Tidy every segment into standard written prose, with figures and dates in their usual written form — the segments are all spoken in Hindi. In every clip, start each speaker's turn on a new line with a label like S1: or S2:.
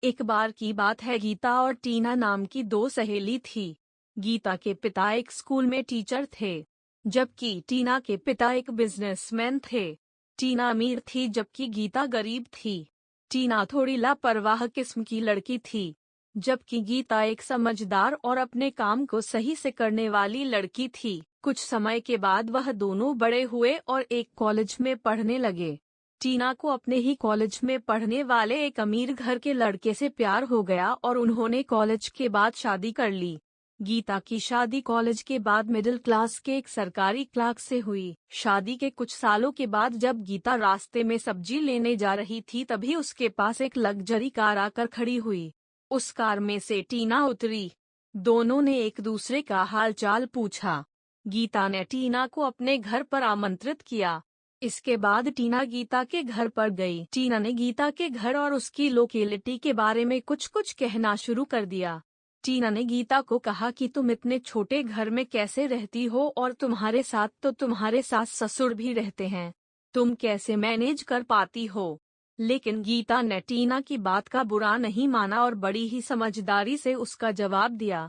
S1: एक बार की बात है, गीता और टीना नाम की दो सहेली थी। गीता के पिता एक स्कूल में टीचर थे, जबकि टीना के पिता एक बिजनेसमैन थे। टीना अमीर थी जबकि गीता गरीब थी। टीना थोड़ी लापरवाह किस्म की लड़की थी, जबकि गीता एक समझदार और अपने काम को सही से करने वाली लड़की थी। कुछ समय के बाद वह दोनों बड़े हुए और एक कॉलेज में पढ़ने लगे। टीना को अपने ही कॉलेज में पढ़ने वाले एक अमीर घर के लड़के से प्यार हो गया और उन्होंने कॉलेज के बाद शादी कर ली। गीता की शादी कॉलेज के बाद मिडिल क्लास के एक सरकारी क्लर्क से हुई। शादी के कुछ सालों के बाद जब गीता रास्ते में सब्जी लेने जा रही थी, तभी उसके पास एक लग्जरी कार आकर खड़ी हुई। उस कार में से टीना उतरी। दोनों ने एक दूसरे का हालचाल पूछा। गीता ने टीना को अपने घर पर आमंत्रित किया। इसके बाद टीना गीता के घर पर गई। टीना ने गीता के घर और उसकी लोकेलिटी के बारे में कुछ कुछ कहना शुरू कर दिया। टीना ने गीता को कहा कि तुम इतने छोटे घर में कैसे रहती हो, और तुम्हारे साथ तो तुम्हारे सास ससुर भी रहते हैं, तुम कैसे मैनेज कर पाती हो। लेकिन गीता ने टीना की बात का बुरा नहीं माना और बड़ी ही समझदारी से उसका जवाब दिया।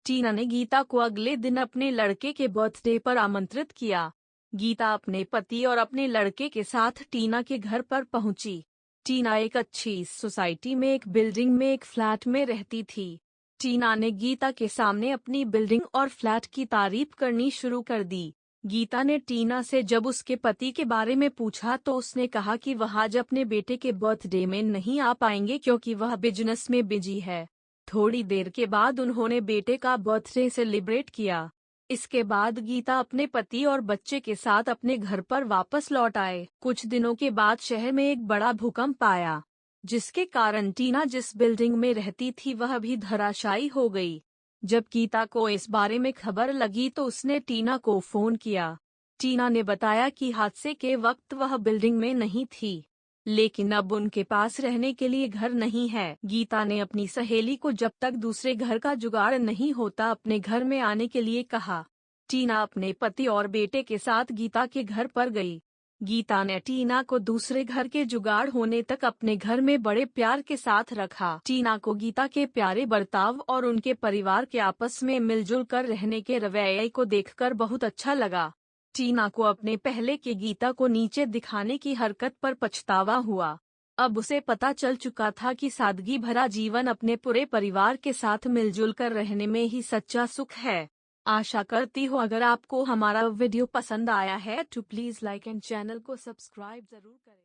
S1: टीना ने गीता को अगले दिन अपने लड़के के बर्थडे पर आमंत्रित किया। गीता अपने पति और अपने लड़के के साथ टीना के घर पर पहुंची। टीना एक अच्छी सोसाइटी में एक बिल्डिंग में एक फ्लैट में रहती थी। टीना ने गीता के सामने अपनी बिल्डिंग और फ्लैट की तारीफ करनी शुरू कर दी। गीता ने टीना से जब उसके पति के बारे में पूछा तो उसने कहा कि वह आज अपने बेटे के बर्थडे में नहीं आ पाएंगे क्योंकि वह बिजनेस में बिजी है। थोड़ी देर के बाद उन्होंने बेटे का बर्थडे सेलिब्रेट किया। इसके बाद गीता अपने पति और बच्चे के साथ अपने घर पर वापस लौट आए। कुछ दिनों के बाद शहर में एक बड़ा भूकंप आया, जिसके कारण टीना जिस बिल्डिंग में रहती थी वह भी धराशायी हो गई। जब गीता को इस बारे में खबर लगी तो उसने टीना को फोन किया। टीना ने बताया कि हादसे के वक्त वह बिल्डिंग में नहीं थी, लेकिन अब उनके पास रहने के लिए घर नहीं है। गीता ने अपनी सहेली को जब तक दूसरे घर का जुगाड़ नहीं होता अपने घर में आने के लिए कहा। टीना अपने पति और बेटे के साथ गीता के घर पर गई। गीता ने टीना को दूसरे घर के जुगाड़ होने तक अपने घर में बड़े प्यार के साथ रखा। टीना को गीता के प्यारे बर्ताव और उनके परिवार के आपस में मिलजुल कर रहने के रवैये को देखकर बहुत अच्छा लगा। टीना को अपने पहले के गीता को नीचे दिखाने की हरकत पर पछतावा हुआ। अब उसे पता चल चुका था कि सादगी भरा जीवन अपने पूरे परिवार के साथ मिलजुल कर रहने में ही सच्चा सुख है। आशा करती हूँ अगर आपको हमारा वीडियो पसंद आया है तो प्लीज़ लाइक एंड चैनल को सब्सक्राइब जरूर करें।